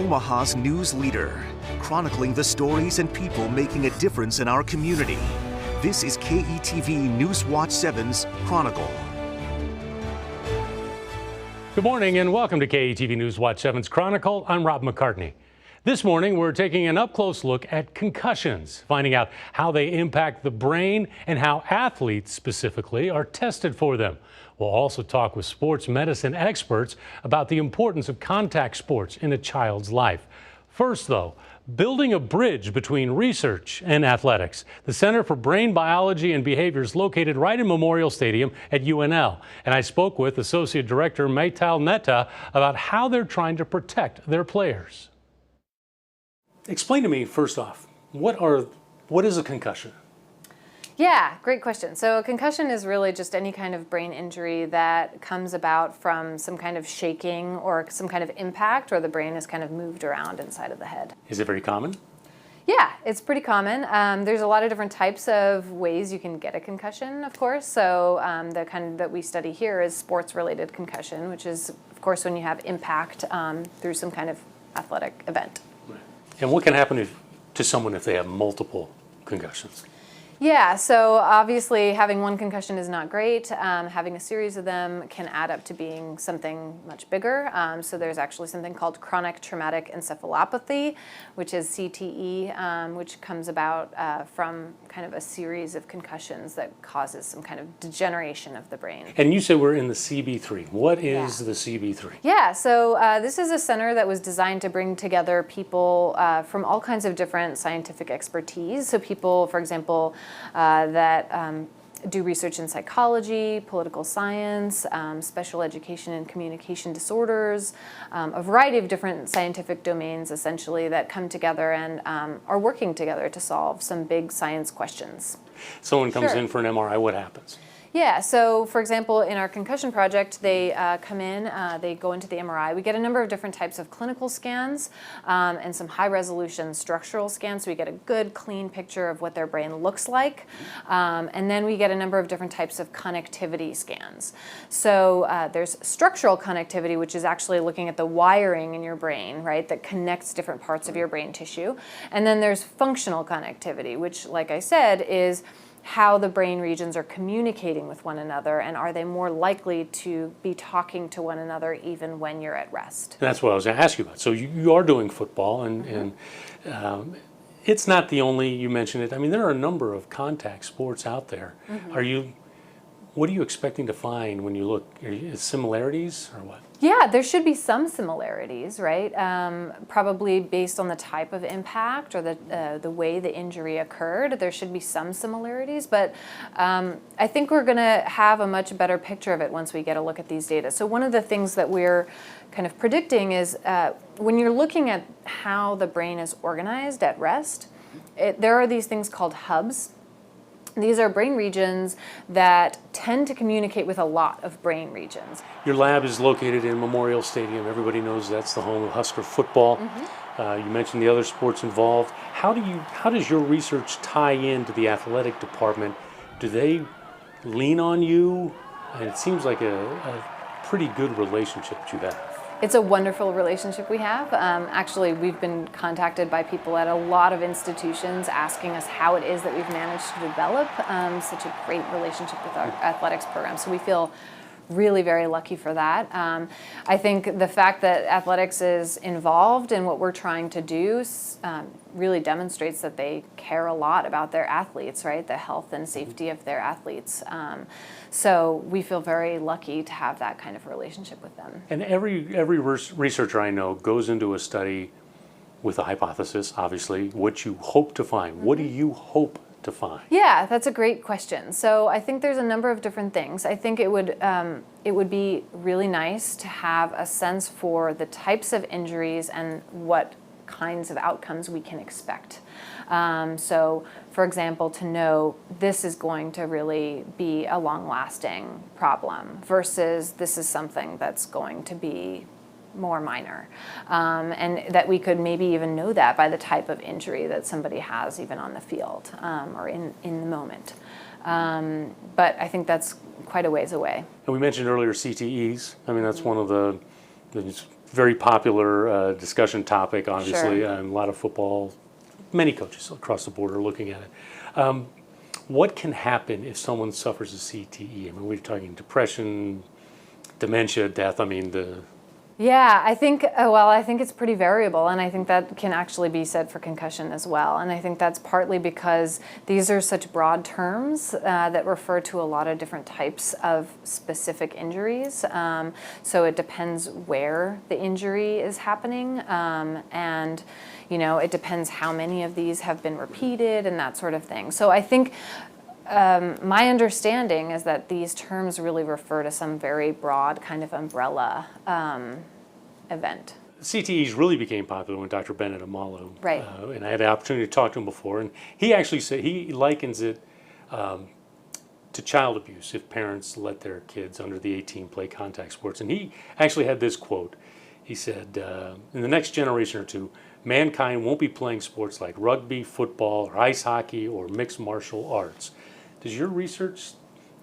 Omaha's news leader, chronicling the stories and people making a difference in our community. This is KETV Newswatch 7's Chronicle. Good morning and welcome to KETV Newswatch 7's Chronicle. I'm Rob McCartney. This morning, we're taking an up-close look at concussions, finding out how they impact the brain and how athletes specifically are tested for them. We'll also talk with sports medicine experts about the importance of contact sports in a child's life. First, though, building a bridge between research and athletics. The Center for Brain Biology and Behavior is located right in Memorial Stadium at UNL. And I spoke with Associate Director Maytal Netta about how they're trying to protect their players. Explain to me, first off, what is a concussion? Yeah, great question. So a concussion is really just any kind of brain injury that comes about from some kind of shaking or some kind of impact, or the brain is kind of moved around inside of the head. Is it very common? Yeah, it's pretty common. There's a lot of different types of ways you can get a concussion, of course. So the kind that we study here is sports-related concussion, which is, of course, when you have impact through some kind of athletic event. Right. And what can happen to someone if they have multiple concussions? Yeah, so obviously having one concussion is not great. Having a series of them can add up to being something much bigger. So there's actually something called chronic traumatic encephalopathy, which is CTE, which comes about from kind of a series of concussions that causes some kind of degeneration of the brain. And you said we're in the CB3. What is the CB3? Yeah, so this is a center that was designed to bring together people from all kinds of different scientific expertise. So people, for example, that do research in psychology, political science, special education and communication disorders, a variety of different scientific domains essentially that come together and are working together to solve some big science questions. Someone comes in for an MRI, what happens? Yeah, so for example, in our concussion project, they come in, they go into the MRI. We get a number of different types of clinical scans and some high-resolution structural scans, so we get a good, clean picture of what their brain looks like. And then we get a number of different types of connectivity scans. So there's structural connectivity, which is actually looking at the wiring in your brain, right, that connects different parts of your brain tissue. And then there's functional connectivity, which, like I said, is how the brain regions are communicating with one another, and are they more likely to be talking to one another even when you're at rest? That's what I was going to ask you about. So you are doing football, and it's not the only, you mentioned it, I mean, there are a number of contact sports out there. What are you expecting to find when you look? Similarities or what? Yeah, there should be some similarities, right? Probably based on the type of impact or the way the injury occurred, there should be some similarities, but I think we're going to have a much better picture of it once we get a look at these data. So one of the things that we're kind of predicting is when you're looking at how the brain is organized at rest, there are these things called hubs. These are brain regions that tend to communicate with a lot of brain regions. Your lab is located in Memorial Stadium. Everybody knows that's the home of Husker football. You mentioned the other sports involved. How does your research tie into the athletic department? Do they lean on you? And it seems like a pretty good relationship that you have. It's a wonderful relationship we have. Actually, we've been contacted by people at a lot of institutions asking us how it is that we've managed to develop such a great relationship with our athletics program. So we feel really very lucky for that. I think the fact that athletics is involved in what we're trying to do really demonstrates that they care a lot about their athletes, right? The health and safety of their athletes. So we feel very lucky to have that kind of relationship with them. And every researcher I know goes into a study with a hypothesis, obviously, what you hope to find. What do you hope to find? Yeah, that's a great question. So I think there's a number of different things. I think it would be really nice to have a sense for the types of injuries and what kinds of outcomes we can expect. So, for example, to know this is going to really be a long-lasting problem versus this is something that's going to be more minor, and that we could maybe even know that by the type of injury that somebody has even on the field or in the moment. But I think that's quite a ways away. And we mentioned earlier CTEs. I mean, that's one of the very popular discussion topic, obviously. Sure. A lot of football, many coaches across the board are looking at it. What can happen if someone suffers a CTE? I mean, we're talking depression, dementia, death. I mean, Yeah, I think, I think it's pretty variable, and I think that can actually be said for concussion as well. And I think that's partly because these are such broad terms that refer to a lot of different types of specific injuries. So it depends where the injury is happening, and it depends how many of these have been repeated and that sort of thing. So I think my understanding is that these terms really refer to some very broad kind of umbrella event. CTEs really became popular when Dr. Bennett Amalu, Right. And I had the opportunity to talk to him before, and he actually said he likens it to child abuse if parents let their kids under the 18 play contact sports. And he actually had this quote. He said, in the next generation or two, mankind won't be playing sports like rugby, football, or ice hockey, or mixed martial arts. Does your research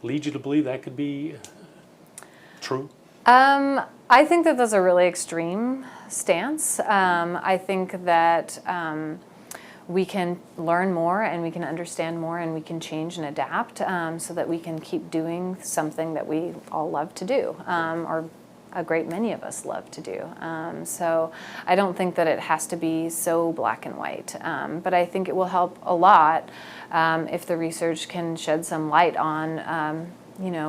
lead you to believe that could be true? I think that that's a really extreme stance. I think that we can learn more and we can understand more and we can change and adapt so that we can keep doing something that we all love to do, or a great many of us love to do. So I don't think that it has to be so black and white, but I think it will help a lot if the research can shed some light on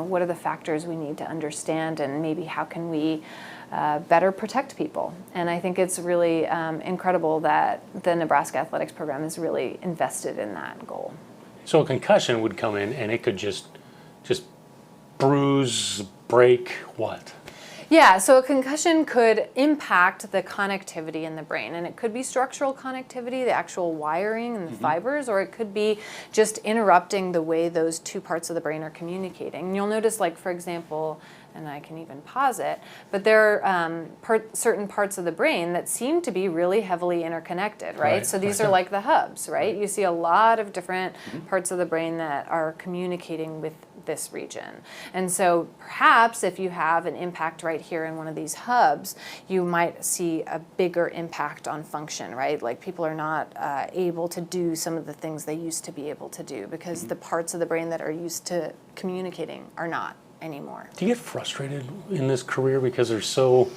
what are the factors we need to understand and maybe how can we better protect people. And I think it's really incredible that the Nebraska Athletics program is really invested in that goal. So a concussion would come in and it could just bruise, break, what? Yeah, so a concussion could impact the connectivity in the brain, and it could be structural connectivity, the actual wiring and the fibers, or it could be just interrupting the way those two parts of the brain are communicating. And you'll notice, like, for example, and I can even pause it, but there are certain parts of the brain that seem to be really heavily interconnected, right? So these are like the hubs, right? You see a lot of different parts of the brain that are communicating with this region. And so perhaps if you have an impact right here in one of these hubs, you might see a bigger impact on function, right? Like people are not able to do some of the things they used to be able to do because the parts of the brain that are used to communicating are not anymore. Do you get frustrated in this career because there's so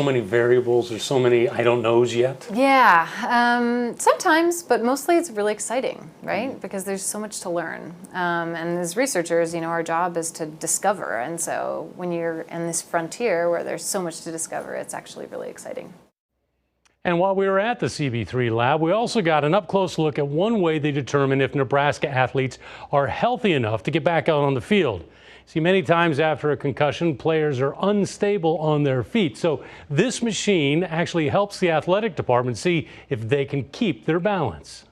many variables, there's so many I don't knows yet? Yeah, sometimes, but mostly it's really exciting, right? Because there's so much to learn. And as researchers, our job is to discover. And so when you're in this frontier where there's so much to discover, it's actually really exciting. And while we were at the CB3 lab, we also got an up-close look at one way they determine if Nebraska athletes are healthy enough to get back out on the field. See, many times after a concussion, players are unstable on their feet. So this machine actually helps the athletic department see if they can keep their balance.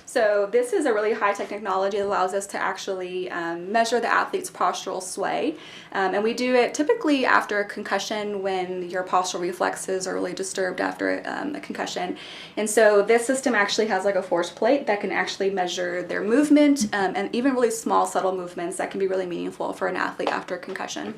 So this is a really high-tech technology that allows us to actually measure the athlete's postural sway. And we do it typically after a concussion when your postural reflexes are really disturbed after a concussion. And so this system actually has like a force plate that can actually measure their movement and even really small, subtle movements that can be really meaningful for an athlete after a concussion.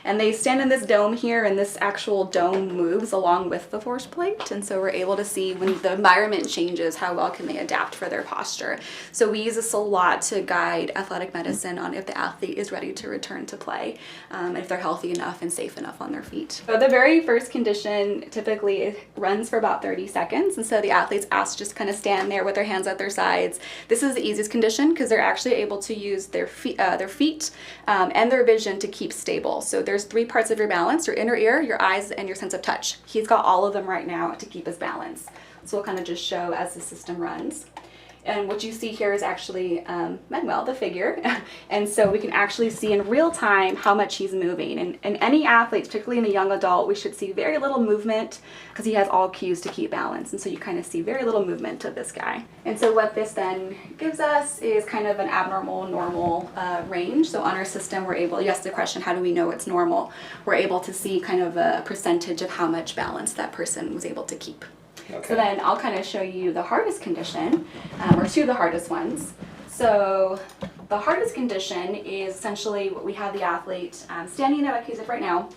And they stand in this dome here, and this actual dome moves along with the force plate. And so we're able to see when the environment changes, how well can they adapt for their posture. So we use this a lot to guide athletic medicine on if the athlete is ready to return to play, and if they're healthy enough and safe enough on their feet. So the very first condition typically runs for about 30 seconds. And so the athlete's asked to just kind of stand there with their hands at their sides. This is the easiest condition because they're actually able to use their feet and their vision to keep stable. So there's three parts of your balance: your inner ear, your eyes, and your sense of touch. He's got all of them right now to keep his balance. So we'll kind of just show as the system runs. And what you see here is actually Manuel, the figure. And so we can actually see in real time how much he's moving. And in any athlete, particularly in a young adult, we should see very little movement because he has all cues to keep balance. And so you kind of see very little movement of this guy. And so what this then gives us is kind of an abnormal, normal range. So on our system, we're able, you asked the question, how do we know it's normal? We're able to see kind of a percentage of how much balance that person was able to keep. Okay. So then I'll kind of show you the hardest condition, or two of the hardest ones. So the hardest condition is essentially what we have the athlete standing there like he's right now,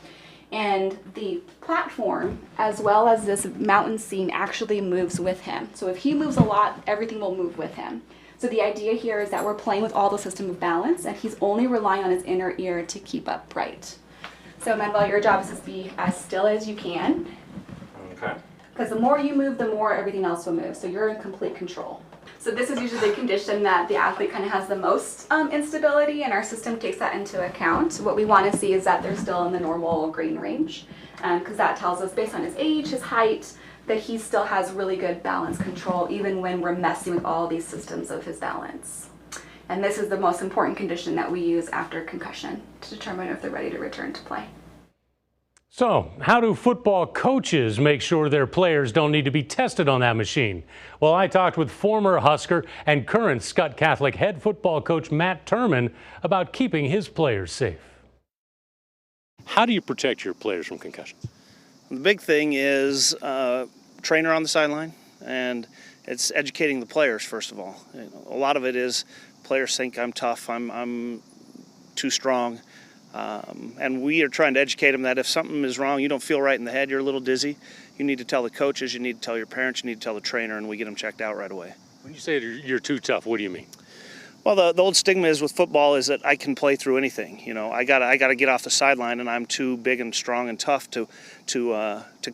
And the platform, as well as this mountain scene, actually moves with him. So if he moves a lot, everything will move with him. So the idea here is that we're playing with all the system of balance, and he's only relying on his inner ear to keep upright. So Manuel, your job is to be as still as you can. Okay. Because the more you move, the more everything else will move. So you're in complete control. So this is usually the condition that the athlete kind of has the most instability, and our system takes that into account. What we want to see is that they're still in the normal green range, because that tells us, based on his age, his height, that he still has really good balance control, even when we're messing with all these systems of his balance. And this is the most important condition that we use after concussion to determine if they're ready to return to play. So, how do football coaches make sure their players don't need to be tested on that machine? Well, I talked with former Husker and current Skutt Catholic head football coach Matt Turman about keeping his players safe. How do you protect your players from concussions? The big thing is trainer on the sideline, and it's educating the players first of all. You know, a lot of it is players think I'm tough, I'm too strong. And we are trying to educate them that if something is wrong, you don't feel right in the head, you're a little dizzy, you need to tell the coaches, you need to tell your parents, you need to tell the trainer, and we get them checked out right away. When you say you're too tough, what do you mean? Well, the old stigma is with football is that I can play through anything. You know, I gotta get off the sideline, and I'm too big and strong and tough to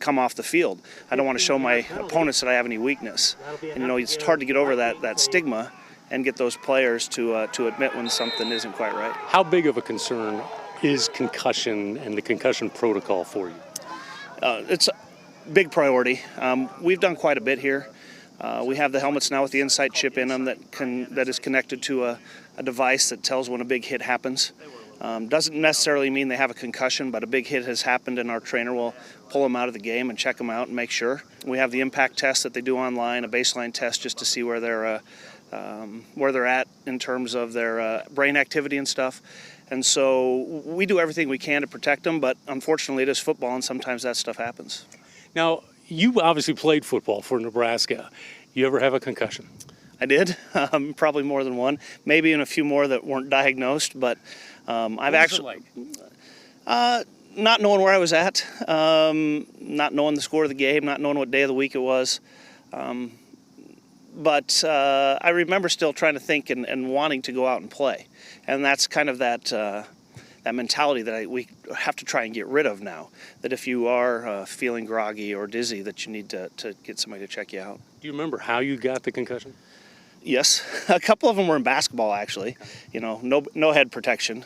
come off the field. I don't want to show my opponents that I have any weakness. And you know, it's hard to get over that stigma and get those players to admit when something isn't quite right. How big of a concern is concussion and the concussion protocol for you? It's a big priority. We've done quite a bit here. We have the helmets now with the Insight chip in them that is connected to a device that tells when a big hit happens. Doesn't necessarily mean they have a concussion, but a big hit has happened, and our trainer will pull them out of the game and check them out and make sure. We have the impact test that they do online, a baseline test just to see where they're at in terms of their brain activity and stuff. And so we do everything we can to protect them, but unfortunately it is football, and sometimes that stuff happens. Now, you obviously played football for Nebraska. You ever have a concussion? I did, probably more than one, maybe in a few more that weren't diagnosed, but I've actually, not knowing where I was at, not knowing the score of the game, not knowing what day of the week it was. But I remember still trying to think and wanting to go out and play. And that's kind of that mentality that we have to try and get rid of now. That if you are feeling groggy or dizzy, that you need to get somebody to check you out. Do you remember how you got the concussion? Yes, a couple of them were in basketball actually. You know, no head protection.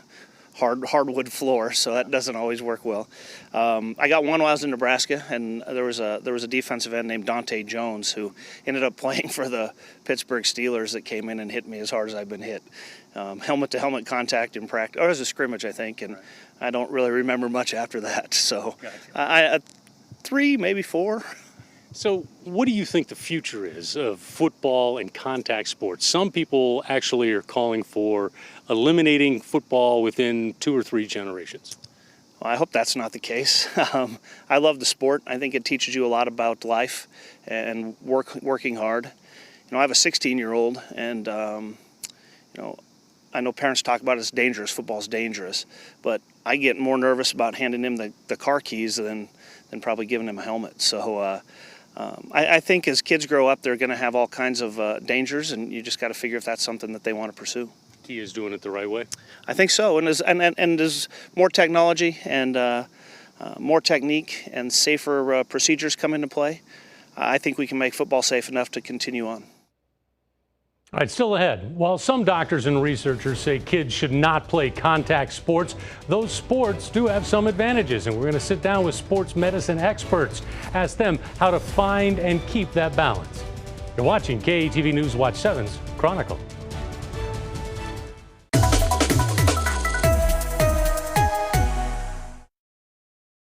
Hardwood floor, so that doesn't always work well. I got one while I was in Nebraska, and there was a defensive end named Dante Jones who ended up playing for the Pittsburgh Steelers that came in and hit me as hard as I've been hit. Helmet-to-helmet contact in practice, or it was a scrimmage, I think, and right. I don't really remember much after that. So, gotcha. 3, maybe 4. So what do you think the future is of football and contact sports? Some people actually are calling for eliminating football within 2 or 3 generations. Well, I hope that's not the case. I love the sport. I think it teaches you a lot about life and working hard. You know, I have a 16-year-old, and you know, I know parents talk about it's dangerous. Football's dangerous, but I get more nervous about handing him the car keys than probably giving him a helmet. So. I think as kids grow up, they're going to have all kinds of dangers, and you just got to figure if that's something that they want to pursue. He is doing it the right way? I think so, and as more technology and more technique and safer procedures come into play, I think we can make football safe enough to continue on. All right, still ahead. While some doctors and researchers say kids should not play contact sports, those sports do have some advantages, and we're going to sit down with sports medicine experts, ask them how to find and keep that balance. You're watching KETV News Watch 7's Chronicle.